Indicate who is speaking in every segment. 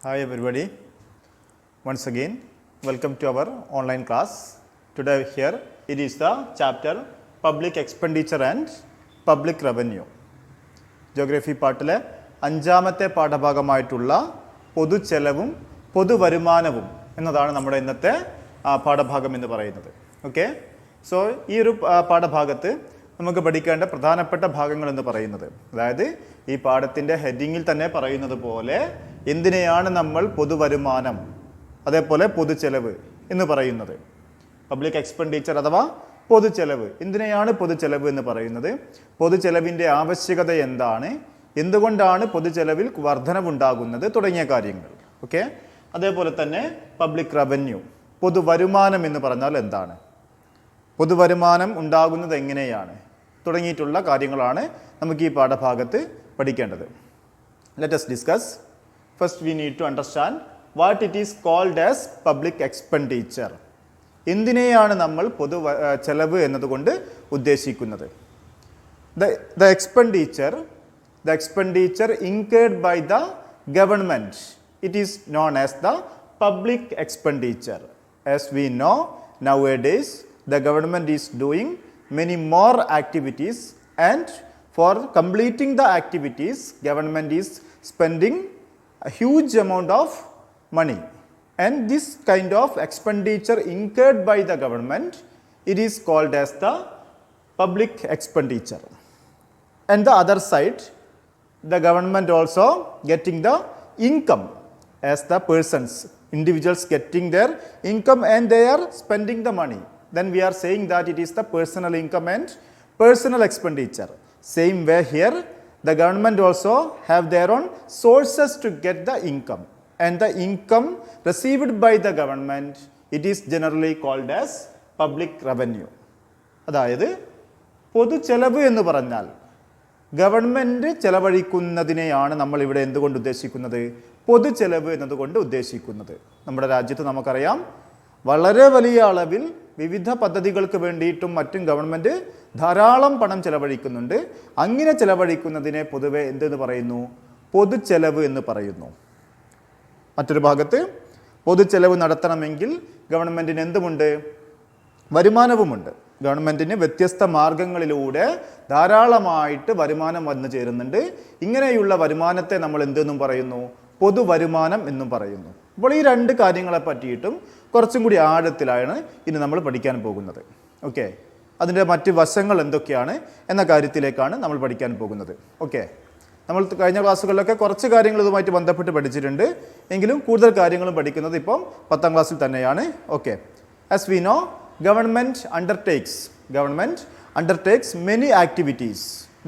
Speaker 1: Hi everybody, once again welcome to our online class. Today here it is the chapter Public Expenditure and Public Revenue. Geography പാർട്ടിലെ അഞ്ചാമത്തെ പാഠഭാഗമായിട്ടുള്ള പൊതുചെലവും പൊതുവരുമാനവും എന്നതാണ് നമ്മുടെ ഇന്നത്തെ പാഠഭാഗം എന്ന് പറയുന്നത്. ഓക്കെ, സോ ഈ ഒരു പാഠഭാഗത്ത് നമുക്ക് പഠിക്കേണ്ട പ്രധാനപ്പെട്ട ഭാഗങ്ങൾ എന്ന് പറയുന്നത്, അതായത് ഈ പാഠത്തിൻ്റെ ഹെഡിങ്ങിൽ തന്നെ പറയുന്നത് പോലെ എന്തിനെയാണ് നമ്മൾ പൊതുവരുമാനം അതേപോലെ പൊതുചെലവ് എന്ന് പറയുന്നത്. പബ്ലിക് എക്സ്പെൻഡിച്ചർ അഥവാ പൊതുചെലവ്, എന്തിനെയാണ് പൊതുചെലവ് എന്ന് പറയുന്നത്, പൊതുചെലവിൻ്റെ ആവശ്യകത എന്താണ്, എന്തുകൊണ്ടാണ് പൊതുചെലവിൽ വർധനവുണ്ടാകുന്നത് തുടങ്ങിയ കാര്യങ്ങൾ. ഓക്കെ, അതേപോലെ തന്നെ പബ്ലിക് റവന്യൂ, പൊതുവരുമാനം എന്ന് പറഞ്ഞാൽ എന്താണ്, പൊതുവരുമാനം ഉണ്ടാകുന്നത് എങ്ങനെയാണ് തുടങ്ങിയിട്ടുള്ള കാര്യങ്ങളാണ് നമുക്ക് ഈ പാഠഭാഗത്ത് പഠിക്കേണ്ടത്. Let us discuss. First we need to understand what it is called as public expenditure. എന്തിനെയാണ് നമ്മൾ ചെലവ് എന്നതുകൊണ്ട് ഉദ്ദേശിക്കുന്നത്? The expenditure incurred by the government, it is known as the public expenditure. As we know, nowadays the government is doing many more activities, and for completing the activities government is spending a huge amount of money, and this kind of expenditure incurred by the government, it is called as the public expenditure. And the other side, the government also getting the income as the persons, individuals getting their income and they are spending the money. Then we are saying that it is the personal income and personal expenditure. Same way here, the government also have their own sources to get the income, and the income received by the government, it is generally called as public revenue. അതായത് പൊതുചെലവ് എന്ന് പറഞ്ഞാൽ government ചെലവഴിക്കുന്നതിനെയാണ് നമ്മൾ ഇവിടെ എന്തുകൊണ്ട് ഉദ്ദേശിക്കുന്നത്, പൊതുചെലവ് എന്നതുകൊണ്ട് ഉദ്ദേശിക്കുന്നത്. നമ്മുടെ രാജ്യത്ത് നമുക്കറിയാം വളരെ വലിയ അളവിൽ വിവിധ പദ്ധതികൾക്ക് വേണ്ടിയിട്ടും മറ്റും ഗവൺമെൻറ് ധാരാളം പണം ചെലവഴിക്കുന്നുണ്ട്. അങ്ങനെ ചെലവഴിക്കുന്നതിനെ പൊതുവെ എന്തെന്ന് പറയുന്നു, പൊതുചെലവ് എന്ന് പറയുന്നു. മറ്റൊരു ഭാഗത്ത് പൊതുചെലവ് നടത്തണമെങ്കിൽ ഗവൺമെൻറ്റിന് എന്തുമുണ്ട്, വരുമാനവുമുണ്ട്. ഗവൺമെൻറ്റിന് വ്യത്യസ്ത മാർഗങ്ങളിലൂടെ ധാരാളമായിട്ട് വരുമാനം വന്നു ചേരുന്നുണ്ട്. ഇങ്ങനെയുള്ള വരുമാനത്തെ നമ്മൾ എന്തെന്നും പറയുന്നു, പൊതുവരുമാനം എന്നും പറയുന്നു. അപ്പോൾ ഈ രണ്ട് കാര്യങ്ങളെ പറ്റിയിട്ടും കുറച്ചും കൂടി ആഴത്തിലാണ് ഇനി നമ്മൾ പഠിക്കാൻ പോകുന്നത്. ഓക്കെ, അതിൻ്റെ മറ്റ് വശങ്ങൾ എന്തൊക്കെയാണ് എന്ന കാര്യത്തിലേക്കാണ് നമ്മൾ പഠിക്കാൻ പോകുന്നത്. ഓക്കെ, നമ്മൾ കഴിഞ്ഞ ക്ലാസ്സുകളിലൊക്കെ കുറച്ച് കാര്യങ്ങൾ ഇതുമായിട്ട് ബന്ധപ്പെട്ട് പഠിച്ചിട്ടുണ്ട്, എങ്കിലും കൂടുതൽ കാര്യങ്ങളും പഠിക്കുന്നത് ഇപ്പം 10ാം ക്ലാസ്സിൽ തന്നെയാണ്. Okay, as we know, government undertakes many activities.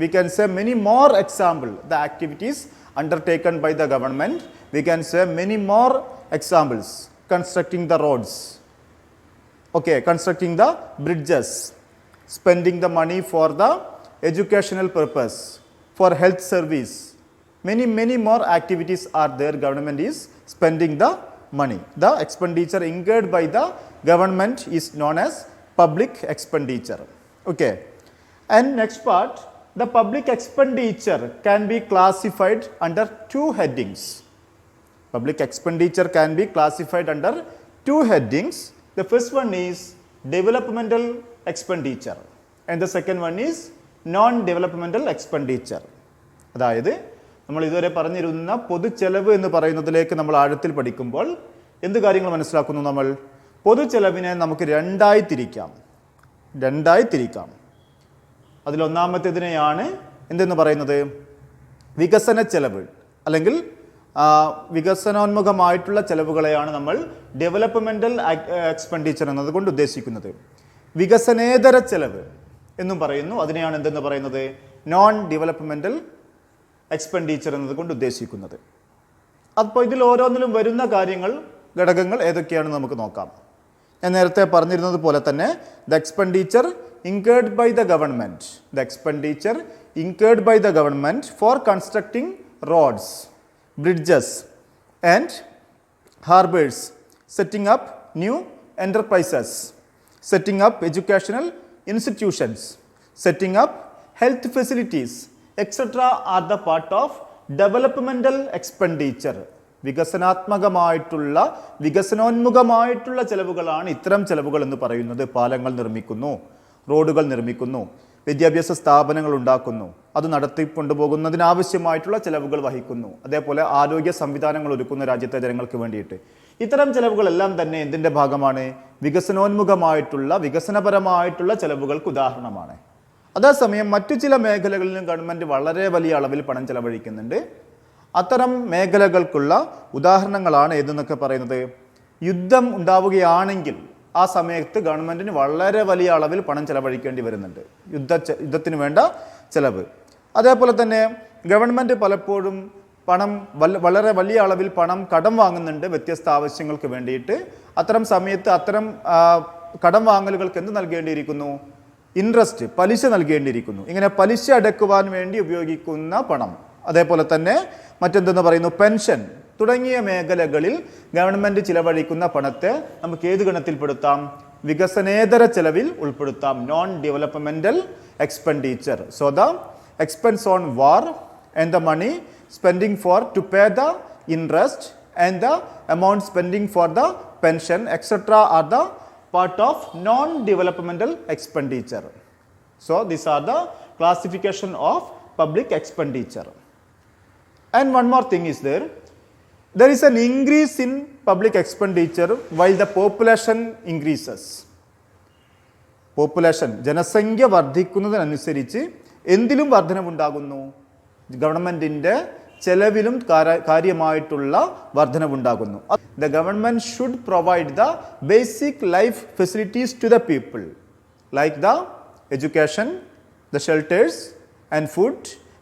Speaker 1: We can say many more example, the activities undertaken by the government. We can say many more examples: constructing the roads, okay, constructing the bridges, spending the money for the educational purpose, for health service. Many more activities are there. Government is spending the money. The expenditure incurred by the government is known as public expenditure. Okay, and next part, the public expenditure can be classified under two headings. Public expenditure can be classified under two headings. The first one is developmental expenditure and the second one is non-developmental expenditure. അതായത് നമ്മൾ ഇതുവരെ പറഞ്ഞിരുന്ന പൊതുചെലവ് എന്ന് പറയുന്നതിലേക്ക് നമ്മൾ ആഴത്തിൽ പഠിക്കുമ്പോൾ എന്ത് കാര്യങ്ങൾ മനസ്സിലാക്കുന്നു, നമ്മൾ പൊതുചെലവിനെ നമുക്ക് രണ്ടായി തിരിക്കാം. അതിലൊന്നാമത്തേതിനെയാണ് എന്തെന്ന് പറയുന്നത്, വികസന ചെലവ്, അല്ലെങ്കിൽ വികസനോന്മുഖമായിട്ടുള്ള ചെലവുകളെയാണ് നമ്മൾ ഡെവലപ്മെൻ്റൽ എക്സ്പെൻഡിച്ചർ എന്നതുകൊണ്ട് ഉദ്ദേശിക്കുന്നത്. വികസനേതര ചെലവ് എന്നും പറയുന്നു, അതിനെയാണ് എന്തെന്ന് പറയുന്നത്, നോൺ ഡെവലപ്മെൻ്റൽ എക്സ്പെൻഡിച്ചർ എന്നതുകൊണ്ട് ഉദ്ദേശിക്കുന്നത്. അപ്പോൾ ഇതിൽ ഓരോന്നിലും വരുന്ന ഘടകങ്ങൾ ഏതൊക്കെയാണെന്ന് നമുക്ക് നോക്കാം. ഞാൻ നേരത്തെ പറഞ്ഞിരുന്നത് പോലെ തന്നെ the expenditure incurred by the government for constructing roads, bridges and harbors, setting up new enterprises, setting up educational institutions, setting up health facilities, etc. are the part of developmental expenditure. വികസനാത്മകമായിട്ടുള്ള വികസനോന്മുഖമായിട്ടുള്ള ചെലവുകളാണ് ഇത്തരം ചെലവുകൾ എന്ന് പറയുന്നത്. പാലങ്ങൾ നിർമ്മിക്കുന്നു, റോഡുകൾ നിർമ്മിക്കുന്നു, വിദ്യാഭ്യാസ സ്ഥാപനങ്ങൾ ഉണ്ടാക്കുന്നു, അത് നടത്തിക്കൊണ്ടുപോകുന്നതിനാവശ്യമായിട്ടുള്ള ചെലവുകൾ വഹിക്കുന്നു. അതേപോലെ ആരോഗ്യ സംവിധാനങ്ങൾ ഒരുക്കുന്ന രാജ്യത്തെ ജനങ്ങൾക്ക് വേണ്ടിയിട്ട്. ഇത്തരം ചെലവുകളെല്ലാം തന്നെ എന്തിൻ്റെ ഭാഗമാണ്? വികസനോന്മുഖമായിട്ടുള്ള വികസനപരമായിട്ടുള്ള ചെലവുകൾക്ക് ഉദാഹരണമാണ്. അതേസമയം മറ്റു ചില മേഖലകളിലും ഗവൺമെൻറ് വളരെ വലിയ അളവിൽ പണം ചെലവഴിക്കുന്നുണ്ട്. അത്തരം മേഖലകൾക്കുള്ള ഉദാഹരണങ്ങളാണ് ഏതെന്നൊക്കെ പറയുന്നത്. യുദ്ധം ഉണ്ടാവുകയാണെങ്കിൽ ആ സമയത്ത് ഗവൺമെൻറ്റിന് വളരെ വലിയ അളവിൽ പണം ചെലവഴിക്കേണ്ടി വരുന്നുണ്ട്, യുദ്ധത്തിന് വേണ്ട ചെലവ്. അതേപോലെ തന്നെ ഗവൺമെൻറ് പലപ്പോഴും പണം വളരെ വലിയ അളവിൽ പണം കടം വാങ്ങുന്നുണ്ട് വ്യത്യസ്ത ആവശ്യങ്ങൾക്ക് വേണ്ടിയിട്ട്. അത്തരം സമയത്ത് അത്തരം കടം വാങ്ങലുകൾക്ക് എന്ത് നൽകേണ്ടിയിരിക്കുന്നു? ഇൻട്രസ്റ്റ്, പലിശ നൽകേണ്ടിയിരിക്കുന്നു. ഇങ്ങനെ പലിശ അടയ്ക്കുവാൻ വേണ്ടി ഉപയോഗിക്കുന്ന പണം. അതേപോലെ തന്നെ മറ്റെന്തെന്ന് പറയുന്നു? പെൻഷൻ തുടങ്ങിയ മേഖലകളിൽ ഗവൺമെൻറ് ചിലവഴിക്കുന്ന പണത്തെ നമുക്ക് ഏത് ഗണത്തിൽപ്പെടുത്താം? വികസനേതര ചെലവിൽ ഉൾപ്പെടുത്താം. Non developmental expenditure. So the expense on war and the money spending for to pay the interest and the amount spending for the pension etc. are the part of non-developmental expenditure. So these are the classification of public expenditure. And one more thing is there is an increase in public expenditure while the population increases. Population, ജനസംഖ്യ വർദ്ധിക്കുന്നതിനനുസരിച്ച് എന്തിലും വർധനവുണ്ടാകുന്നു? ഗവൺമെൻറ്റിൻ്റെ ചെലവിലും കാര്യമായിട്ടുള്ള വർധനവുണ്ടാകുന്നു. The government should provide the basic life facilities to the people like the education, the shelters and food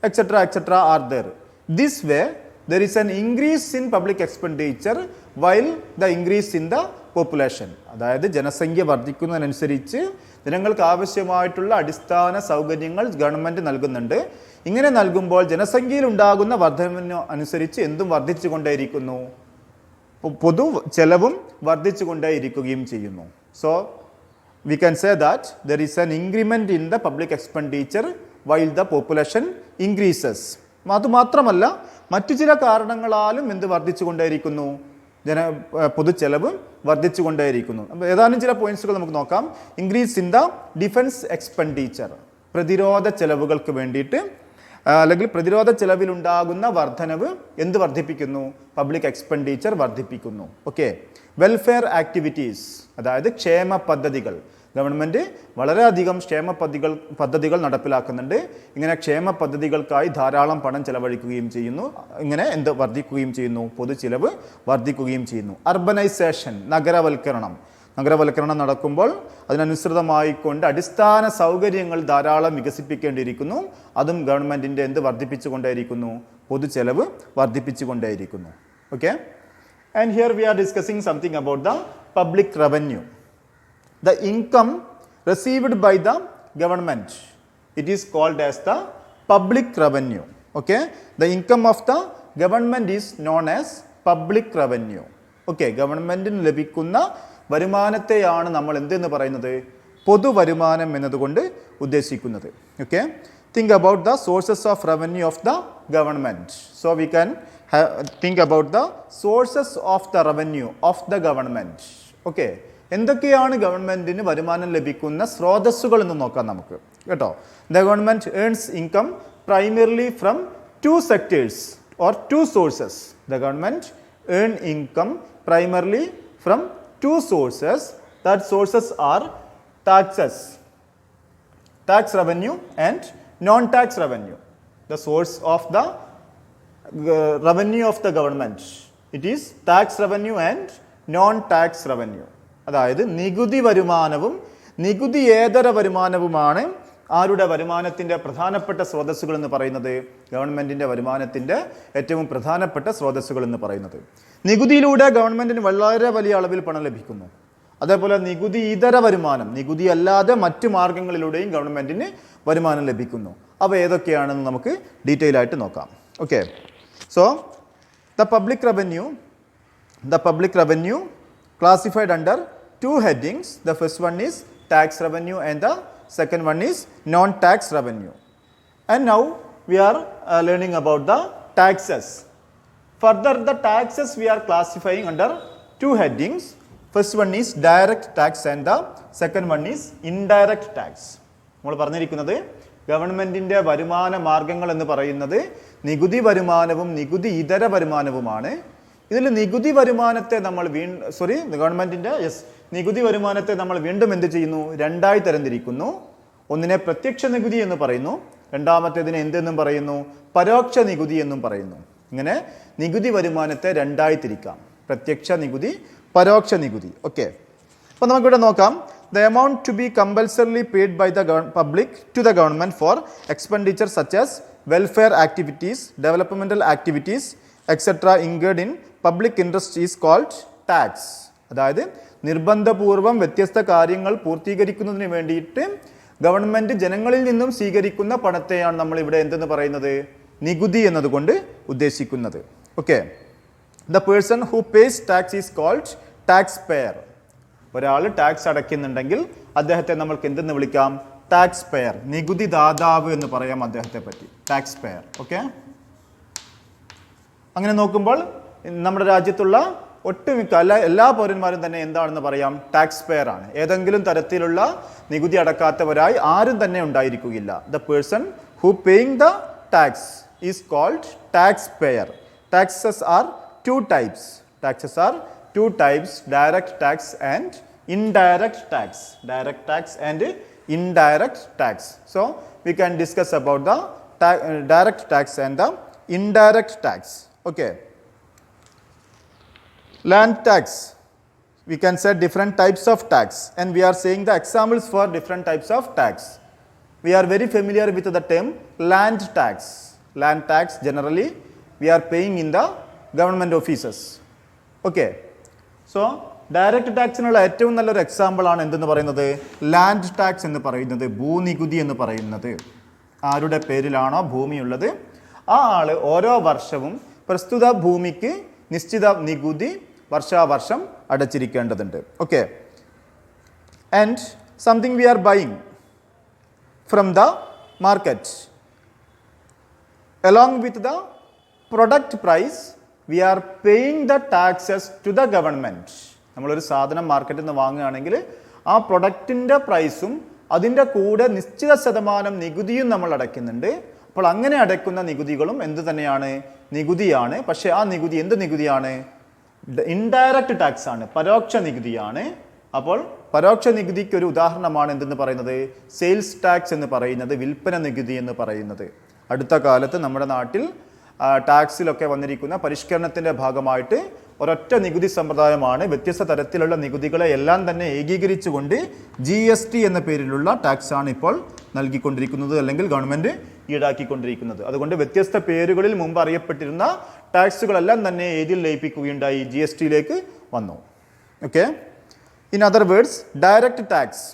Speaker 1: etc. are there. This way there is an increase in public expenditure while the increase in the population. അതായത് ജനസംഖ്യ വർദ്ധിക്കുന്നതിനനുസരിച്ച് ജനങ്ങൾക്ക് ആവശ്യമായിട്ടുള്ള അടിസ്ഥാന സൗകര്യങ്ങൾ government നൽകുന്നുണ്ട്. ഇങ്ങനെ നൽകുമ്പോൾ ജനസംഖ്യയിൽ ഉണ്ടാകുന്ന വർധനവിന് അനുസരിച്ച് എന്തും വർദ്ധിച്ചുകൊണ്ടേയിരിക്കുന്നു? പൊതു ചെലവും വർദ്ധിച്ചുകൊണ്ടേയിരിക്കുകയും ചെയ്യുന്നു. So we can say that there is an increment in the public expenditure while the population increases. അതുമാത്രമല്ല മറ്റു ചില കാരണങ്ങളാലും എന്ത് വർദ്ധിച്ചുകൊണ്ടേയിരിക്കുന്നു? പൊതു ചെലവ് വർദ്ധിച്ചുകൊണ്ടേയിരിക്കുന്നു. അപ്പോൾ ഏതാനും ചില പോയിന്റ്സുകൾ നമുക്ക് നോക്കാം. Increase in the defence expenditure, പ്രതിരോധ ചെലവുകൾക്ക് വേണ്ടിയിട്ട് അല്ലെങ്കിൽ പ്രതിരോധ ചെലവിലുണ്ടാകുന്ന വർധനവ് എന്ത് വർദ്ധിപ്പിക്കുന്നു? പബ്ലിക് എക്സ്പെൻഡിച്ചർ വർദ്ധിപ്പിക്കുന്നു. ഓക്കെ. വെൽഫെയർ ആക്ടിവിറ്റീസ്, അതായത് ക്ഷേമ പദ്ധതികൾ. ഗവൺമെൻറ് വളരെയധികം ക്ഷേമ പദ്ധതികൾ നടപ്പിലാക്കുന്നുണ്ട്. ഇങ്ങനെ ക്ഷേമ പദ്ധതികൾക്കായി ധാരാളം പണം ചെലവഴിക്കുകയും ചെയ്യുന്നു. ഇങ്ങനെ എന്ത് വർദ്ധിക്കുകയും ചെയ്യുന്നു? പൊതു ചിലവ് വർദ്ധിക്കുകയും ചെയ്യുന്നു. അർബനൈസേഷൻ, നഗരവൽക്കരണം നടക്കുമ്പോൾ അതിനനുസൃതമായിക്കൊണ്ട് അടിസ്ഥാന സൗകര്യങ്ങൾ ധാരാളം വികസിപ്പിക്കേണ്ടിയിരിക്കുന്നു. അതും ഗവൺമെൻറ്റിൻ്റെ എന്ത് വർദ്ധിപ്പിച്ചുകൊണ്ടേയിരിക്കുന്നു? പൊതു ചെലവ് വർദ്ധിപ്പിച്ചുകൊണ്ടേയിരിക്കുന്നു. Okay. And here we are discussing something about the public revenue. The income received by the government, it is called as the public revenue. Okay, the income of the government is known as public revenue. Okay, ഗവൺമെൻറ്റിന് ലഭിക്കുന്ന വരുമാനത്തെയാണ് നമ്മൾ എന്തെന്ന് പറയുന്നത്? പൊതുവരുമാനം എന്നതുകൊണ്ട് ഉദ്ദേശിക്കുന്നത്. Okay. Think about the sources of revenue of the government. So we can think about the sources of the revenue of the government. Okay. എന്തൊക്കെയാണ് ഗവൺമെൻറ്റിന് വരുമാനം ലഭിക്കുന്ന സ്രോതസ്സുകൾ എന്ന് നോക്കാം നമുക്ക്, കേട്ടോ. The government earns income primarily from two sectors or two sources. The government earn income primarily from two sources. That sources are taxes, tax revenue and non tax revenue. The source of the revenue of the government, it is tax revenue and non tax revenue. അതായത് നികുതി വരുമാനവും നികുതിയേതര വരുമാനവുമാണ് ആരുടെ വരുമാനത്തിൻ്റെ പ്രധാനപ്പെട്ട സ്രോതസ്സുകൾ എന്ന് പറയുന്നത്? ഗവൺമെൻറ്റിൻ്റെ വരുമാനത്തിൻ്റെ ഏറ്റവും പ്രധാനപ്പെട്ട സ്രോതസ്സുകൾ എന്ന് പറയുന്നത്. നികുതിയിലൂടെ ഗവൺമെൻറ്റിന് വളരെ വലിയ അളവിൽ പണം ലഭിക്കുന്നു. അതേപോലെ നികുതി ഇതര വരുമാനം, നികുതി അല്ലാതെ മറ്റു മാർഗങ്ങളിലൂടെയും ഗവൺമെൻറ്റിന് വരുമാനം ലഭിക്കുന്നു. അവ ഏതൊക്കെയാണെന്ന് നമുക്ക് ഡീറ്റെയിൽ ആയിട്ട് നോക്കാം. Okay. So the public revenue classified under two headings. The first one is tax revenue and the second one is non-tax revenue. And now we are learning about the taxes. Further, the taxes we are classifying under two headings. First one is direct tax and the second one is indirect tax. നമ്മൾ പറഞ്ഞിരിക്കുന്നത് ഗവൺമെന്റിന്റെ വരുമാന മാർഗങ്ങൾ എന്ന് പറയുന്നത് നികുതി വരുമാനവും നികുതി ഇതര വരുമാനവുമാണ്. ഇതിൽ നികുതി വരുമാനത്തെ നമ്മൾ നികുതി വരുമാനത്തെ നമ്മൾ വീണ്ടും എന്ത് ചെയ്യുന്നു? രണ്ടായി തരംതിരിക്കുന്നു. ഒന്നിനെ പ്രത്യക്ഷ നികുതി എന്ന് പറയുന്നു, രണ്ടാമത്തേതിനെ എന്തെന്നും പറയുന്നു? പരോക്ഷ നികുതി എന്നും പറയുന്നു. ഇങ്ങനെ നികുതി വരുമാനത്തെ രണ്ടായി തിരിക്കാം, പ്രത്യക്ഷ നികുതി, പരോക്ഷ നികുതി. ഓക്കെ, അപ്പോൾ നമുക്കിവിടെ നോക്കാം. The amount to be compulsorily paid by the public to the government for expenditure such as welfare activities, developmental activities, etc. incurred in public interest is called tax. അതായത് നിർബന്ധപൂർവം വ്യത്യസ്ത കാര്യങ്ങൾ പൂർത്തീകരിക്കുന്നതിന് വേണ്ടിയിട്ട് ഗവൺമെന്റ് ജനങ്ങളിൽ നിന്നും സ്വീകരിക്കുന്ന പണത്തെയാണ് നമ്മൾ ഇവിടെ എന്തെന്ന് പറയുന്നത്? നികുതി എന്നതുകൊണ്ട് ഉദ്ദേശിക്കുന്നത്. Okay, the person who pays tax is called tax payer. ഒരാൾ ടാക്സ് അടയ്ക്കുന്നുണ്ടെങ്കിൽ അദ്ദേഹത്തെ നമ്മൾക്ക് എന്തെന്ന് വിളിക്കാം? ടാക്സ് പെയർ, നികുതി ദാതാവ് എന്ന് പറയാം അദ്ദേഹത്തെ പറ്റി, ടാക്സ് പെയർ. ഓക്കെ, അങ്ങനെ നോക്കുമ്പോൾ നമ്മുടെ രാജ്യത്തുള്ള ഒട്ടുമിക്ക എല്ലാ പൗരന്മാരും തന്നെ എന്താണെന്ന് പറയാം? ടാക്സ് പെയർ ആണ്. ഏതെങ്കിലും തരത്തിലുള്ള നികുതി അടക്കാത്തവരായി ആരും തന്നെ ഉണ്ടായിരിക്കുകയില്ല. The person who paying the tax is called tax payer. Taxes are two types. Direct tax and indirect tax. Direct tax and indirect tax. So we can discuss about the direct tax and the indirect tax. Okay. Land tax. We can say different types of tax, and we are saying the examples for different types of tax. We are very familiar with the term land tax. Land tax generally we are paying in the government offices. Okay, so direct ടാക്സിനുള്ള ഏറ്റവും നല്ലൊരു example ആണ് എന്തെന്ന് പറയുന്നത്? Land tax എന്ന് പറയുന്നത്, ഭൂനികുതി എന്ന് പറയുന്നത്. ആരുടെ പേരിലാണോ ഭൂമിയുള്ളത് ആ ആൾ ഓരോ വർഷവും പ്രസ്തുത ഭൂമിക്ക് നിശ്ചിത നികുതി വർഷാവർഷം അടച്ചിരിക്കേണ്ടതുണ്ട്. Okay, and something we are buying from the market along with the product price we are paying the taxes to the government. നമ്മളൊരു സാധനം മാർക്കറ്റിൽ നിന്ന് വാങ്ങുകയാണെങ്കിൽ ആ പ്രൊഡക്റ്റിൻ്റെ പ്രൈസും അതിൻ്റെ കൂടെ നിശ്ചിത ശതമാനം നികുതിയും നമ്മൾ അടയ്ക്കുന്നുണ്ട്. അപ്പോൾ അങ്ങനെ അടയ്ക്കുന്ന നികുതികളും എന്ത് തന്നെയാണ്? നികുതിയാണ്. പക്ഷേ ആ നികുതി എന്ത് നികുതിയാണ്? ഇൻഡയറക്റ്റ് ടാക്സ് ആണ്, പരോക്ഷ നികുതിയാണ്. അപ്പോൾ പരോക്ഷ നികുതിക്ക് ഒരു ഉദാഹരണമാണ് എന്തെന്ന് പറയുന്നത്? സെയിൽസ് ടാക്സ് എന്ന് പറയുന്നത്, വിൽപ്പന നികുതി എന്ന് പറയുന്നത്. അടുത്ത കാലത്ത് നമ്മുടെ നാട്ടിൽ ടാക്സിലൊക്കെ വന്നിരിക്കുന്ന പരിഷ്കരണത്തിൻ്റെ ഭാഗമായിട്ട് ഒരൊറ്റ നികുതി സമ്പ്രദായമാണ്. വ്യത്യസ്ത തരത്തിലുള്ള നികുതികളെ എല്ലാം തന്നെ ഏകീകരിച്ചുകൊണ്ട് GST എന്ന പേരിലുള്ള ടാക്സാണ് ഇപ്പോൾ നൽകിക്കൊണ്ടിരിക്കുന്നത്, അല്ലെങ്കിൽ ഗവൺമെൻറ് ഈടാക്കിക്കൊണ്ടിരിക്കുന്നത്. അതുകൊണ്ട് വ്യത്യസ്ത പേരുകളിൽ മുമ്പ് അറിയപ്പെട്ടിരുന്ന ടാക്സുകളെല്ലാം തന്നെ ഏതിൽ ലയിപ്പിക്കുകയുണ്ടായി? GSTയിലേക്ക് വന്നു. Okay, in other words direct tax.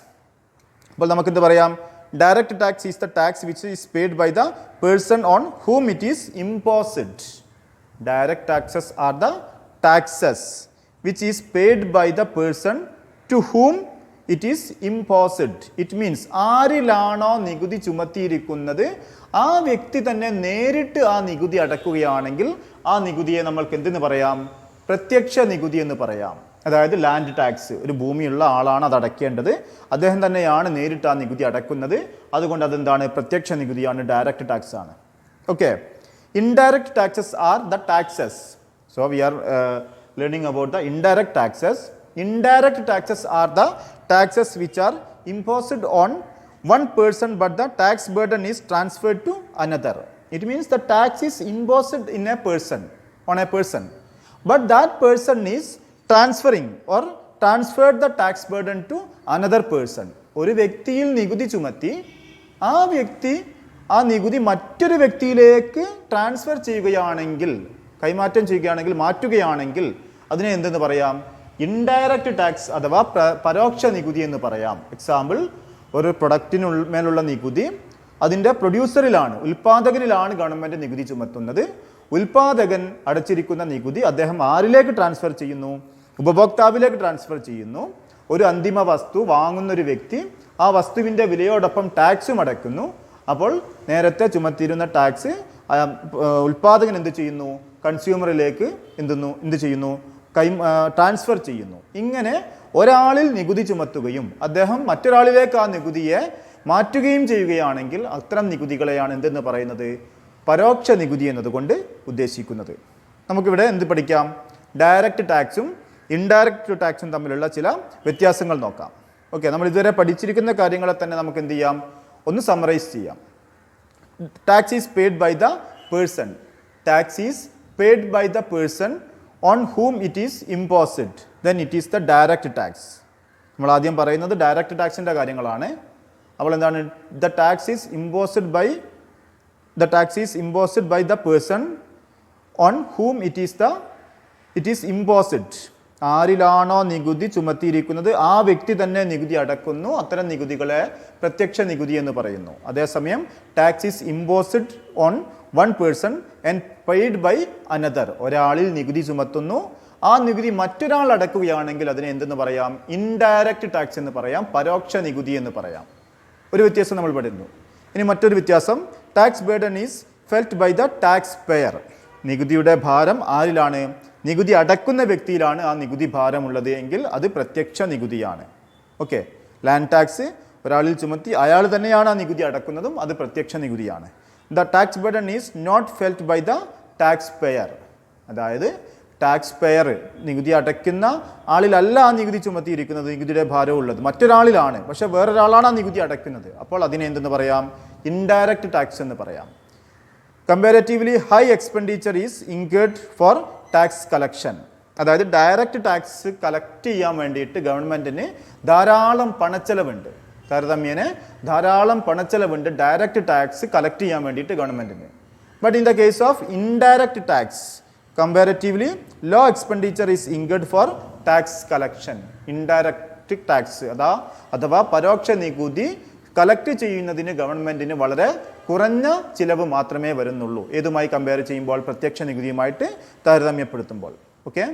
Speaker 1: അപ്പോൾ നമുക്കെന്ത് പറയാം? Direct tax is the tax which is paid by the person on whom it is imposed. Direct taxes are the taxes which is paid by the person to whom it is imposed. It means ആരിലാണോ നികുതി ചുമത്തിയിരിക്കുന്നത് ആ വ്യക്തി തന്നെ നേരിട്ട് ആ നികുതി അടക്കുകയാണെങ്കിൽ ആ നികുതിയെ നമ്മൾക്ക് എന്തെന്ന് പറയാം? പ്രത്യക്ഷ നികുതി എന്ന് പറയാം. അതായത് ലാൻഡ് ടാക്സ്, ഒരു ഭൂമിയുള്ള ആളാണ് അത് അടയ്ക്കേണ്ടത്, അദ്ദേഹം തന്നെയാണ് നേരിട്ട് ആ നികുതി അടയ്ക്കുന്നത്. അതുകൊണ്ട് അതെന്താണ്? പ്രത്യക്ഷ നികുതിയാണ്, ഡയറക്റ്റ് ടാക്സ് ആണ്. Okay, indirect taxes are the taxes. So we are learning about the indirect taxes. Indirect taxes are the taxes which are imposed on one person but the tax burden is transferred to another. It means the tax is imposed in a person, on a person, but that person is transferring or transferred the tax burden to another person. ഒരു വ്യക്തിയിൽ നികുതി ചുമത്തി ആ വ്യക്തി ആ നികുതി മറ്റൊരു വ്യക്തിയിലേക്ക് transfer ചെയ്യുകയാണെങ്കിൽ, കൈമാറ്റം ചെയ്യുകയാണെങ്കിൽ, മാറ്റുകയാണെങ്കിൽ അതിനെ എന്തെന്ന് പറയാം? ഇൻഡയറക്റ്റ് ടാക്സ് അഥവാ പരോക്ഷ നികുതി എന്ന് പറയാം. എക്സാമ്പിൾ, ഒരു പ്രൊഡക്റ്റിനുമേലുള്ള നികുതി അതിൻ്റെ പ്രൊഡ്യൂസറിലാണ്, ഉൽപ്പാദകനിലാണ് ഗവൺമെൻറ് നികുതി ചുമത്തുന്നത്. ഉൽപ്പാദകൻ അടച്ചിരിക്കുന്ന നികുതി അദ്ദേഹം ആരിലേക്ക് ട്രാൻസ്ഫർ ചെയ്യുന്നു? ഉപഭോക്താവിലേക്ക് ട്രാൻസ്ഫർ ചെയ്യുന്നു. ഒരു അന്തിമ വസ്തു വാങ്ങുന്നൊരു വ്യക്തി ആ വസ്തുവിൻ്റെ വിലയോടൊപ്പം ടാക്സും അടയ്ക്കുന്നു. അപ്പോൾ നേരത്തെ ചുമത്തിയിരുന്ന ടാക്സ് ഉൽപ്പാദകൻ എന്ത് ചെയ്യുന്നു? കൺസ്യൂമറിലേക്ക് എന്ത് ചെയ്യുന്നു, ട്രാൻസ്ഫർ ചെയ്യുന്നു. ഇങ്ങനെ ഒരാളിൽ നികുതി ചുമത്തുകയും അദ്ദേഹം മറ്റൊരാളിലേക്ക് ആ നികുതിയെ മാറ്റുകയും ചെയ്യുകയാണെങ്കിൽ അത്തരം നികുതികളെയാണ് എന്തെന്ന് പറയുന്നത്, പരോക്ഷ നികുതി എന്നതുകൊണ്ട് ഉദ്ദേശിക്കുന്നത്. നമുക്കിവിടെ എന്ത് പഠിക്കാം, ഡയറക്റ്റ് ടാക്സും ഇൻഡയറക്റ്റ് ടാക്സും തമ്മിലുള്ള ചില വ്യത്യാസങ്ങൾ നോക്കാം. ഓക്കെ, നമ്മൾ ഇതുവരെ പഠിച്ചിരിക്കുന്ന കാര്യങ്ങളെ തന്നെ നമുക്ക് എന്ത് ചെയ്യാം, ഒന്ന് സമ്മറൈസ് ചെയ്യാം. Tax is paid by the person. Tax is paid by the person on whom it is imposed, then it is the direct tax. നമ്മൾ ആദ്യം പറയുന്നത് ഡയറക്റ്റ് ടാക്സിൻ്റെ കാര്യങ്ങളാണ്. അപ്പോൾ എന്താണ്, the tax is imposed by the person on whom it is imposed. ആരിലാണോ നികുതി ചുമത്തിയിരിക്കുന്നത് ആ വ്യക്തി തന്നെ നികുതി അടക്കുന്നു. അത്തരം നികുതികളെ പ്രത്യക്ഷ നികുതി എന്ന് പറയുന്നു. അതേസമയം tax is imposed on one person and paid by another. ഒരാളിൽ നികുതി ചുമത്തുന്നു, ആ നികുതി മറ്റൊരാൾ അടക്കുകയാണെങ്കിൽ അതിനെ എന്തെന്ന് പറയാം, ഇൻഡയറക്റ്റ് ടാക്സ് എന്ന് പറയാം, പരോക്ഷ നികുതി എന്ന് പറയാം. ഒരു വ്യത്യാസം നമ്മൾ പഠിക്കുന്നു. ഇനി മറ്റൊരു വ്യത്യാസം, tax burden is felt by the tax payer. നികുതിയുടെ ഭാരം ആരിലാണ്, നികുതി അടക്കുന്ന വ്യക്തിയിലാണ് ആ നികുതി ഭാരമുള്ളത് എങ്കിൽ അത് പ്രത്യക്ഷ നികുതിയാണ്. ഓക്കെ, ലാൻഡ് ടാക്സ് ഒരാളിൽ ചുമത്തി അയാൾ തന്നെയാണ് ആ നികുതി അടക്കുന്നതും, അത് പ്രത്യക്ഷ നികുതിയാണ്. The tax burden is not felt by the tax payer. അതായത് ടാക്സ് പെയർ നികുതി അടയ്ക്കുന്ന ആളിലല്ല ആ നികുതി ചുമത്തിയിരിക്കുന്നത്, നികുതിയുടെ ഭാരം ഉള്ളത് മറ്റൊരാളിലാണ്, പക്ഷെ വേറൊരാളാണ് ആ നികുതി അടയ്ക്കുന്നത്. അപ്പോൾ അതിനെ എന്തെന്ന് പറയാം, ഇൻഡയറക്റ്റ് ടാക്സ് എന്ന് പറയാം. Comparatively high expenditure is incurred for tax collection. അതായത് ഡയറക്റ്റ് ടാക്സ് കളക്ട് ചെയ്യാൻ വേണ്ടിയിട്ട് ഗവൺമെൻറ്റിന് ധാരാളം പണച്ചെലവുണ്ട്. താരതമ്യേന ധാരാളം പണച്ചെലവുണ്ട് ഡയറക്റ്റ് ടാക്സ് കളക്ട് ചെയ്യാൻ വേണ്ടിയിട്ട് ഗവൺമെൻറ്റിന്. But in the case of indirect tax comparatively low expenditure is incurred for tax collection. Indirect tax അഥവാ പരോക്ഷ നികുതി കളക്ട് ചെയ്യുന്നതിന് ഗവൺമെൻറ്റിന് വളരെ കുറഞ്ഞ ചിലവ് മാത്രമേ വരുന്നുള്ളൂ. ഏതുമായി കമ്പയർ ചെയ്യുമ്പോൾ, പ്രത്യക്ഷ നികുതിയുമായിട്ട് താരതമ്യപ്പെടുത്തുമ്പോൾ. Okay,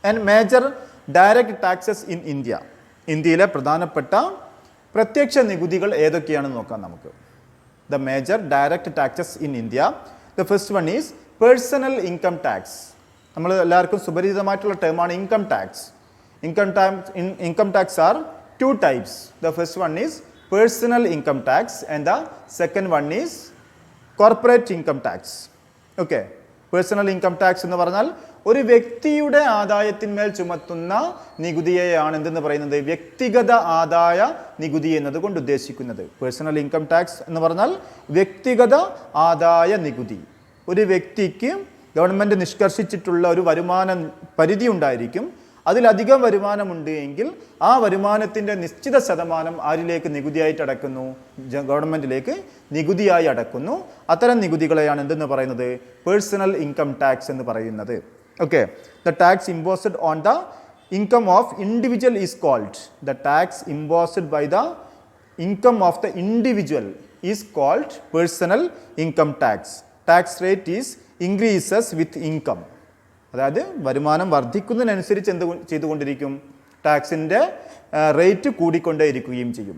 Speaker 1: and major direct taxes in India. ഇന്ത്യയിലെ പ്രധാനപ്പെട്ട പ്രത്യക്ഷ നികുതികൾ ഏതൊക്കെയാണെന്ന് നോക്കാം നമുക്ക്. The major direct taxes in India. The first one is personal income tax. നമ്മൾ എല്ലാവർക്കും സുപരിചിതമായിട്ടുള്ള ടേമാണ് income tax. Income tax are two types. The first one is personal income tax and the second one is corporate income tax. Okay, personal income tax എന്ന് പറഞ്ഞാൽ ഒരു വ്യക്തിയുടെ ആദായത്തിന്മേൽ ചുമത്തുന്ന നികുതിയെയാണ് എന്തെന്ന് പറയുന്നത്, വ്യക്തിഗത ആദായ നികുതി എന്നതുകൊണ്ട് ഉദ്ദേശിക്കുന്നത്. പേഴ്സണൽ ഇൻകം ടാക്സ് എന്ന് പറഞ്ഞാൽ വ്യക്തിഗത ആദായ നികുതി. ഒരു വ്യക്തിക്ക് ഗവൺമെൻറ് നിഷ്കർഷിച്ചിട്ടുള്ള ഒരു വരുമാന പരിധി ഉണ്ടായിരിക്കും. അതിലധികം വരുമാനമുണ്ട് എങ്കിൽ ആ വരുമാനത്തിൻ്റെ നിശ്ചിത ശതമാനം ആരിലേക്ക് നികുതിയായിട്ട് അടക്കുന്നു, ഗവൺമെൻറ്റിലേക്ക് നികുതിയായി അടക്കുന്നു. അത്തരം നികുതികളെയാണ് എന്തെന്ന് പറയുന്നത്, പേഴ്സണൽ ഇൻകം ടാക്സ് എന്ന് പറയുന്നത്. Okay, the tax imposed on the income of individual is called. The tax imposed by the income of the individual is called personal income tax. Tax rate is increases with income. അതായത് വരുമാനം വർദ്ധിക്കുന്നതിനനുസരിച്ച് എന്ത് ചെയ്തുകൊണ്ടിരിക്കും, ടാക്സിൻ്റെ rate കൂടിക്കൊണ്ടേയിരിക്കുകയും ചെയ്യും.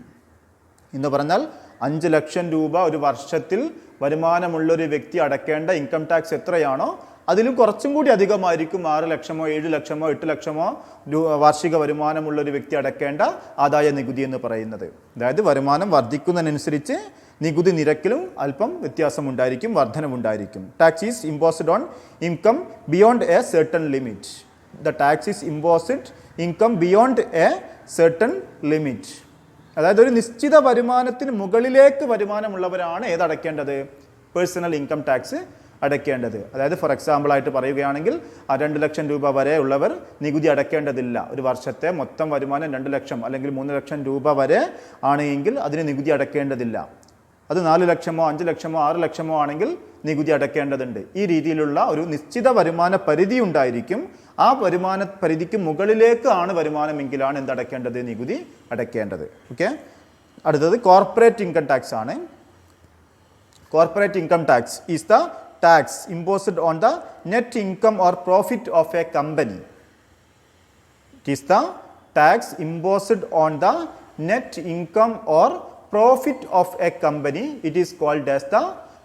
Speaker 1: എന്ന് പറഞ്ഞാൽ 5 ലക്ഷം രൂപ ഒരു വർഷത്തിൽ വരുമാനമുള്ളൊരു വ്യക്തി അടയ്ക്കേണ്ട ഇൻകം ടാക്സ് എത്രയാണോ അതിലും കുറച്ചും കൂടി അധികമായിരിക്കും 6 ലക്ഷമോ 7 ലക്ഷമോ 8 ലക്ഷമോ വാർഷിക വരുമാനമുള്ളൊരു വ്യക്തി അടയ്ക്കേണ്ട ആദായ നികുതി എന്ന് പറയുന്നത്. അതായത് വരുമാനം വർദ്ധിക്കുന്നതിനനുസരിച്ച് നികുതി നിരക്കിലും അല്പം വ്യത്യാസമുണ്ടായിരിക്കും, വർധനവുണ്ടായിരിക്കും. Tax is imposed on income beyond a certain limit. The tax is imposed income beyond a certain limit. അതായത് ഒരു നിശ്ചിത വരുമാനത്തിന് മുകളിലേക്ക് വരുമാനമുള്ളവരാണ് ഏതടയ്ക്കേണ്ടത്, പേഴ്സണൽ ഇൻകം ടാക്സ് അടയ്ക്കേണ്ടത്. അതായത് ഫോർ എക്സാമ്പിൾ ആയിട്ട് പറയുകയാണെങ്കിൽ 2 ലക്ഷം രൂപ വരെ ഉള്ളവർ നികുതി അടയ്ക്കേണ്ടതില്ല. ഒരു വർഷത്തെ മൊത്തം വരുമാനം 2 ലക്ഷം അല്ലെങ്കിൽ 3 ലക്ഷം രൂപ വരെ ആണ് എങ്കിൽ അതിന് നികുതി അടയ്ക്കേണ്ടതില്ല. അത് 4 ലക്ഷമോ 5 ലക്ഷമോ 6 ലക്ഷമോ ആണെങ്കിൽ നികുതി അടയ്ക്കേണ്ടതുണ്ട്. ഈ രീതിയിലുള്ള ഒരു നിശ്ചിത വരുമാന പരിധി ഉണ്ടായിരിക്കും. ആ വരുമാന പരിധിക്ക് മുകളിലേക്ക് ആണ് വരുമാനമെങ്കിലാണ് എന്തടയ്ക്കേണ്ടത്, നികുതി അടയ്ക്കേണ്ടത്. ഓക്കെ, അടുത്തത് കോർപ്പറേറ്റ് ഇൻകം ടാക്സ് ആണ്. Corporate income tax is the tax imposed on the net income or profit of a company. It is the tax imposed on the net income or profit of a company. It is called as the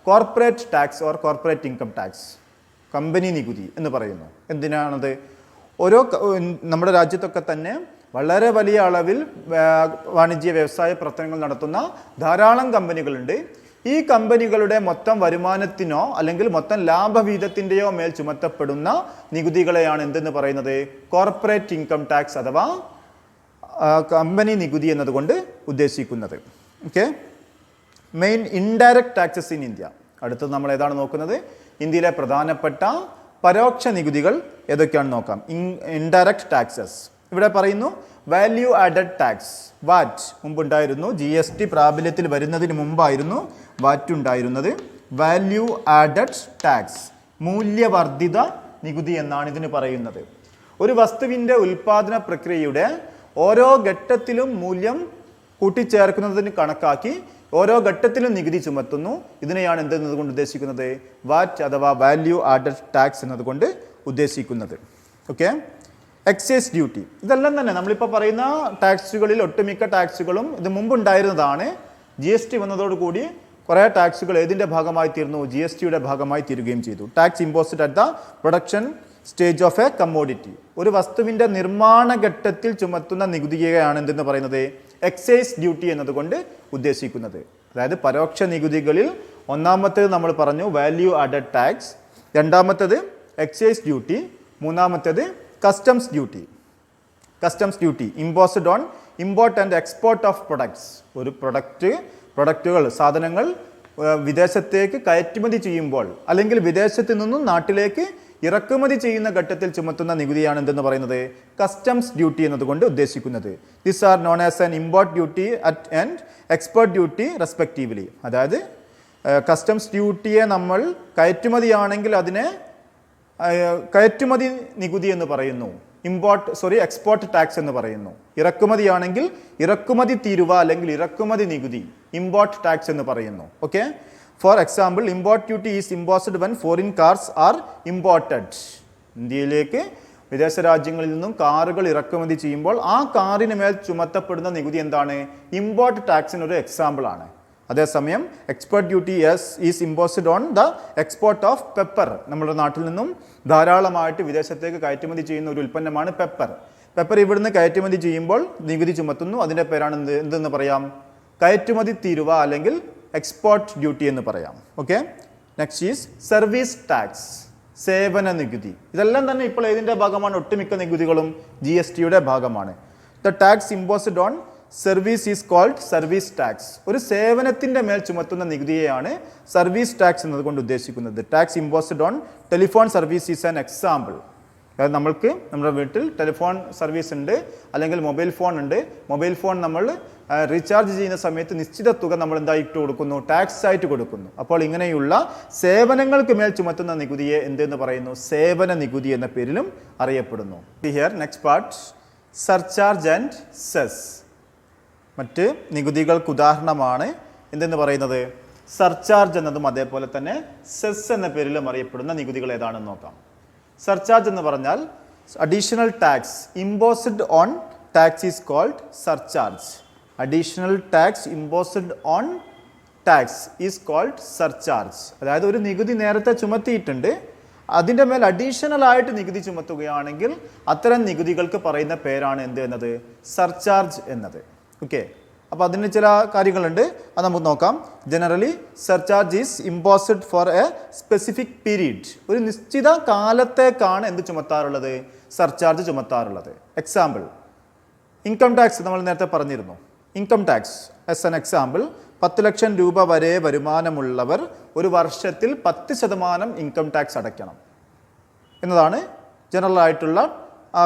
Speaker 1: corporate tax or corporate income tax. Company നികുതി എന്ന് പറയുന്നു. എന്തിനാണത്? നമ്മുടെ രാജ്യത്തൊക്കെ തന്നെ വളരെ വലിയ അളവിൽ വാണിജ്യ വ്യവസായ പ്രവർത്തനങ്ങൾ നടത്തുന്ന ധാരാളം കമ്പനികളുണ്ട്. ഈ കമ്പനികളുടെ മൊത്തം വരുമാനത്തിനോ അല്ലെങ്കിൽ മൊത്തം ലാഭവീതത്തിൻ്റെയോ മേൽ ചുമത്തപ്പെടുന്ന നികുതികളെയാണ് എന്തെന്ന് പറയുന്നത്? കോർപ്പറേറ്റ് ഇൻകം ടാക്സ് അഥവാ കമ്പനി നികുതി എന്നതുകൊണ്ട് ഉദ്ദേശിക്കുന്നത്. Okay, main indirect taxes in India. അടുത്തത് നമ്മൾ ഏതാണ് നോക്കുന്നത്? ഇന്ത്യയിലെ പ്രധാനപ്പെട്ട പരോക്ഷ നികുതികൾ ഏതൊക്കെയാണെന്ന് നോക്കാം. ഇൻഡയറക്റ്റ് ടാക്സസ് ഇവിടെ പറയുന്നു വാല്യൂ ആഡഡ് ടാക്സ്, വാറ്റ് മുമ്പുണ്ടായിരുന്നു. GST പ്രാബല്യത്തിൽ വരുന്നതിന് മുമ്പായിരുന്നു വാറ്റ് ഉണ്ടായിരുന്നത്. വാല്യൂ ആഡഡ് ടാക്സ്, മൂല്യവർദ്ധിത നികുതി എന്നാണ് ഇതിന് പറയുന്നത്. ഒരു വസ്തുവിൻ്റെ ഉൽപാദന പ്രക്രിയയുടെ ഓരോ ഘട്ടത്തിലും മൂല്യം കൂട്ടിച്ചേർക്കുന്നതിന് കണക്കാക്കി ഓരോ ഘട്ടത്തിലും നികുതി ചുമത്തുന്നു. ഇതിനെയാണ് എന്തെന്നതുകൊണ്ട് ഉദ്ദേശിക്കുന്നത്? വാറ്റ് അഥവാ വാല്യൂ ആഡഡ് ടാക്സ് എന്നതുകൊണ്ട് ഉദ്ദേശിക്കുന്നത്. ഓക്കെ, എക്സൈസ് ഡ്യൂട്ടി, ഇതെല്ലാം തന്നെ നമ്മളിപ്പോൾ പറയുന്ന ടാക്സുകളിൽ ഒട്ടുമിക്ക ടാക്സുകളും ഇത് മുമ്പുണ്ടായിരുന്നതാണ്. GST വന്നതോടുകൂടി കുറേ ടാക്സുകൾ ഏതിൻ്റെ ഭാഗമായി തീർന്നു? GSTയുടെ ഭാഗമായി തീരുകയും ചെയ്തു. Tax imposed at the production stage of A commodity, ഒരു വസ്തുവിൻ്റെ നിർമ്മാണ ഘട്ടത്തിൽ ചുമത്തുന്ന നികുതിയെയാണ് എന്തെന്ന് പറയുന്നത്? എക്സൈസ് ഡ്യൂട്ടി എന്നതുകൊണ്ട് ഉദ്ദേശിക്കുന്നത്. അതായത് പരോക്ഷ നികുതികളിൽ ഒന്നാമത്തേത് നമ്മൾ പറഞ്ഞു വാല്യൂ ആഡഡ് ടാക്സ്, രണ്ടാമത്തേത് എക്സൈസ് ഡ്യൂട്ടി, മൂന്നാമത്തേത് customs duty. Customs duty imposed on import and export of products. ഒരു പ്രൊഡക്റ്റുകൾ സാധനങ്ങൾ വിദേശത്തേക്ക് കയറ്റുമതി ചെയ്യുമ്പോൾ അല്ലെങ്കിൽ വിദേശത്ത് നിന്നും നാട്ടിലേക്ക് ഇറക്കുമതി ചെയ്യുന്ന ഘട്ടത്തിൽ ചുമത്തുന്ന നികുതിയാണ് എന്തെന്ന് പറയുന്നത്? കസ്റ്റംസ് ഡ്യൂട്ടി എന്നതുകൊണ്ട് ഉദ്ദേശിക്കുന്നത്. This are known as an import duty and export duty respectively. അതായത് കസ്റ്റംസ് ഡ്യൂട്ടിയെ നമ്മൾ കയറ്റുമതിയാണെങ്കിൽ അതിനെ കയറ്റുമതി നികുതി എന്ന് പറയുന്നു. എക്സ്പോർട്ട് ടാക്സ് എന്ന് പറയുന്നു. ഇറക്കുമതിയാണെങ്കിൽ ഇറക്കുമതി തീരുവ അല്ലെങ്കിൽ ഇറക്കുമതി നികുതി ഇമ്പോർട്ട് ടാക്സ് എന്ന് പറയുന്നു. Okay, for example import duty is imposed when foreign cars are imported. ഇന്ത്യയിലേക്ക് വിദേശ രാജ്യങ്ങളിൽ നിന്നും കാറുകൾ ഇറക്കുമതി ചെയ്യുമ്പോൾ ആ കാറിന് മേൽ ചുമത്തപ്പെടുന്ന നികുതി എന്താണ്? ഇമ്പോർട്ട് ടാക്സിനൊരു എക്സാമ്പിൾ ആണ്. അതേസമയം export duty is imposed on the export of pepper. നമ്മുടെ നാട്ടിൽ നിന്നും ധാരാളമായിട്ട് വിദേശത്തേക്ക് കയറ്റുമതി ചെയ്യുന്ന ഒരു ഉൽപ്പന്നമാണ് പെപ്പർ. പെപ്പർ ഇവിടുന്ന് കയറ്റുമതി ചെയ്യുമ്പോൾ നികുതി ചുമത്തുന്നു. അതിൻ്റെ പേരാണ് എന്തെന്ന് പറയാം? കയറ്റുമതി തീരുവ അല്ലെങ്കിൽ എക്സ്പോർട്ട് ഡ്യൂട്ടി എന്ന് പറയാം. Okay, next is service tax, സേവന നികുതി. ഇതെല്ലാം തന്നെ ഇപ്പോൾ ഏതിൻ്റെ ഭാഗമാണ്? ഒട്ടുമിക്ക നികുതികളും GSTയുടെ ഭാഗമാണ്. The tax imposed on service is called service tax. ഒരു സേവനത്തിൻ്റെ മേൽ ചുമത്തുന്ന നികുതിയെയാണ് സർവീസ് ടാക്സ് എന്നതുകൊണ്ട് ഉദ്ദേശിക്കുന്നത്. Tax imposed on telephone service is an example. അതായത് നമ്മൾക്ക് നമ്മുടെ വീട്ടിൽ ടെലിഫോൺ സർവീസ് ഉണ്ട് അല്ലെങ്കിൽ മൊബൈൽ ഫോൺ ഉണ്ട്. മൊബൈൽ ഫോൺ നമ്മൾ റീചാർജ് ചെയ്യുന്ന സമയത്ത് നിശ്ചിത തുക നമ്മൾ എന്തായിട്ട് കൊടുക്കുന്നു? ടാക്സ് ആയിട്ട് കൊടുക്കുന്നു. അപ്പോൾ ഇങ്ങനെയുള്ള സേവനങ്ങൾക്ക് മേൽ ചുമത്തുന്ന നികുതിയെ എന്തെന്ന് പറയുന്നു? സേവന നികുതി എന്ന പേരിലും അറിയപ്പെടുന്നു. Here next part, surcharge and cess. മറ്റ് നികുതികൾക്ക് ഉദാഹരണമാണ് എന്തെന്ന് പറയുന്നത്? സർചാർജ് എന്നതും അതേപോലെ തന്നെ സെസ് എന്ന പേരിലും അറിയപ്പെടുന്ന നികുതികൾ ഏതാണെന്ന് നോക്കാം. സർചാർജ് എന്ന് പറഞ്ഞാൽ additional tax imposed on tax is called surcharge. Additional tax imposed on tax is called surcharge. അതായത് ഒരു നികുതി നേരത്തെ ചുമത്തിയിട്ടുണ്ട്, അതിൻ്റെ മേൽ അഡീഷണൽ ആയിട്ട് നികുതി ചുമത്തുകയാണെങ്കിൽ അത്തരം നികുതികൾക്ക് പറയുന്ന പേരാണ് എന്ത് എന്നത്? സർചാർജ് എന്നത്. ഓക്കെ, അപ്പോൾ അതിന് ചില കാര്യങ്ങളുണ്ട്, അത് നമുക്ക് നോക്കാം. Generally surcharge is imposed for a specific period. ഒരു നിശ്ചിത കാലത്തേക്കാണ് എന്ത് ചുമത്താറുള്ളത്? സർചാർജ് ചുമത്താറുള്ളത്. എക്സാമ്പിൾ, ഇൻകം ടാക്സ് നമ്മൾ നേരത്തെ പറഞ്ഞിരുന്നു. Income tax as an example, 10 ലക്ഷം രൂപ വരെ വരുമാനമുള്ളവർ ഒരു വർഷത്തിൽ 10% ഇൻകം ടാക്സ് അടയ്ക്കണം എന്നതാണ് ജനറൽ ആയിട്ടുള്ള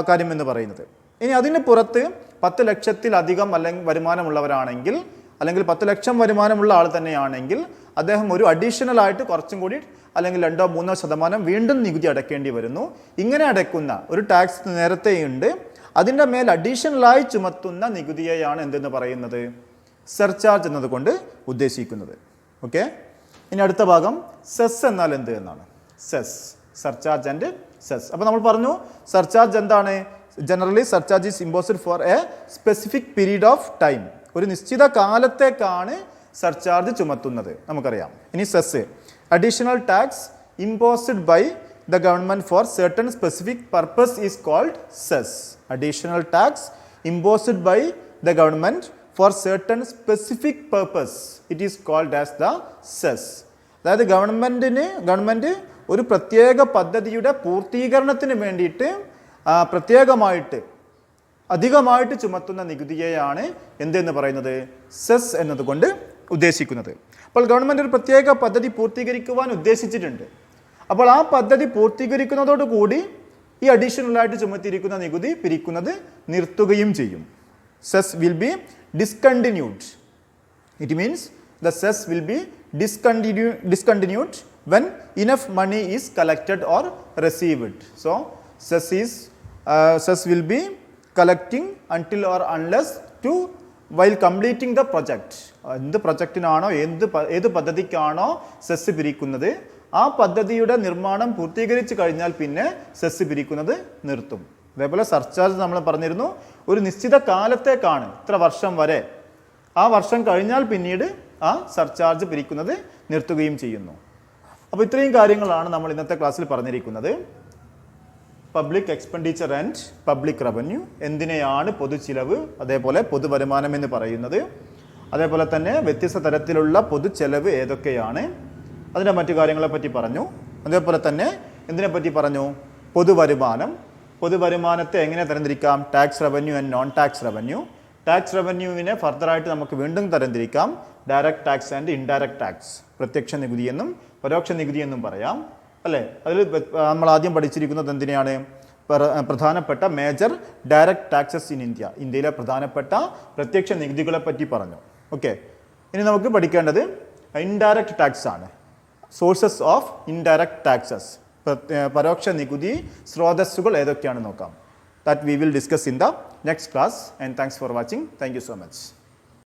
Speaker 1: കാര്യം എന്ന് പറയുന്നത്. ഇനി അതിന് പുറത്ത് 10 ലക്ഷത്തിലധികം അല്ലെങ്കിൽ വരുമാനമുള്ളവരാണെങ്കിൽ അല്ലെങ്കിൽ 10 ലക്ഷം വരുമാനമുള്ള ആൾ തന്നെയാണെങ്കിൽ അദ്ദേഹം ഒരു അഡീഷണൽ ആയിട്ട് കുറച്ചും കൂടി അല്ലെങ്കിൽ 2-3% വീണ്ടും നികുതി അടയ്ക്കേണ്ടി വരുന്നു. ഇങ്ങനെ അടയ്ക്കുന്ന ഒരു ടാക്സ് നേരത്തെയുണ്ട്, അതിൻ്റെ മേൽ അഡീഷണലായി ചുമത്തുന്ന നികുതിയെയാണ് എന്തെന്ന് പറയുന്നത്? സർചാർജ് എന്നതുകൊണ്ട് ഉദ്ദേശിക്കുന്നത്. ഓക്കെ, ഇനി അടുത്ത ഭാഗം സെസ് എന്നാൽ എന്ത് എന്നാണ്. Cess, surcharge and cess. അപ്പോൾ നമ്മൾ പറഞ്ഞു സർചാർജ് എന്താണ്? Generally surcharge is imposed for a specific period of time. ഒരു നിശ്ചിത കാലത്തേക്കാണ് സർചാർജ് ചുമത്തുന്നത്, നമുക്കറിയാം. ഇനി cess, additional tax imposed by the government for certain specific purpose is called cess. Additional tax imposed by the government for certain specific purpose, it is called as the cess. അതായത് government ഒരു പ്രത്യേക പദ്ധതിയുടെ പൂർത്തീകരണത്തിന് വേണ്ടിയിട്ട് പ്രത്യേകമായിട്ട് അധികമായിട്ട് ചുമത്തുന്ന നികുതിയെയാണ് എന്തെന്ന് പറയുന്നത്, സെസ് എന്നതുകൊണ്ട് ഉദ്ദേശിക്കുന്നത്. അപ്പോൾ ഗവൺമെൻറ് ഒരു പ്രത്യേക പദ്ധതി പൂർത്തീകരിക്കുവാൻ ഉദ്ദേശിച്ചിട്ടുണ്ട്. അപ്പോൾ ആ പദ്ധതി പൂർത്തീകരിക്കുന്നതോടുകൂടി ഈ അഡീഷണലായിട്ട് ചുമത്തിയിരിക്കുന്ന നികുതി പിരിക്കുന്നത് നിർത്തുകയും ചെയ്യും. Cess will be discontinued. It means the cess will be discontinued when enough money is collected or received. So cess will be collecting until or unless to while completing the project. എന്ത് പ്രൊജക്റ്റിനാണോ ഏത് പദ്ധതിക്കാണോ cess പിരിക്കുന്നത് ആ പദ്ധതിയുടെ നിർമ്മാണം പൂർത്തീകരിച്ച് കഴിഞ്ഞാൽ പിന്നെ cess പിരിക്കുന്നത് നിർത്തും. അതേപോലെ സർചാർജ് നമ്മൾ പറഞ്ഞിരുന്നു, ഒരു നിശ്ചിത കാലത്തേക്കാണ്, ഇത്ര വർഷം വരെ. ആ വർഷം കഴിഞ്ഞാൽ പിന്നീട് ആ സർചാർജ് പിരിക്കുന്നത് നിർത്തുകയും ചെയ്യുന്നു. അപ്പോൾ ഇത്രയും കാര്യങ്ങളാണ് നമ്മൾ ഇന്നത്തെ ക്ലാസ്സിൽ പറഞ്ഞിരിക്കുന്നത്. Public expenditure and public revenue, എന്തിനെയാണ് പൊതുചിലവ്, അതേപോലെ പൊതുവരുമാനം എന്ന് പറയുന്നത്, അതേപോലെ തന്നെ വ്യത്യസ്ത തരത്തിലുള്ള പൊതുചെലവ് ഏതൊക്കെയാണ്, അതിൻ്റെ മറ്റു കാര്യങ്ങളെ പറ്റി പറഞ്ഞു. അതേപോലെ തന്നെ എന്തിനെ പറ്റി പറഞ്ഞു, പൊതുവരുമാനം. പൊതുവരുമാനത്തെ എങ്ങനെ തരംതിരിക്കാം, tax revenue and non tax revenue. Tax റവന്യൂവിനെ ഫർദറായിട്ട് നമുക്ക് വീണ്ടും തരംതിരിക്കാം, direct tax and indirect tax, പ്രത്യക്ഷ നികുതി എന്നും പരോക്ഷ നികുതി എന്നും പറയാം, അല്ലേ? അതിൽ നമ്മൾ ആദ്യം പഠിച്ചിരിക്കുന്നത് എന്തിനെയാണ്, പ്രധാനപ്പെട്ട major direct taxes in India, ഇന്ത്യയിലെ പ്രധാനപ്പെട്ട പ്രത്യക്ഷ നികുതികളെ പറ്റി പറഞ്ഞു. ഓക്കെ, ഇനി നമുക്ക് പഠിക്കേണ്ടത് ഇൻഡയറക്റ്റ് ടാക്സ് ആണ്. സോഴ്സസ് ഓഫ് ഇൻഡയറക്റ്റ് ടാക്സസ്, പരോക്ഷ നികുതി സ്രോതസ്സുകൾ ഏതൊക്കെയാണെന്ന് നോക്കാം. That we will discuss in the next class, and thanks for watching. Thank you so much.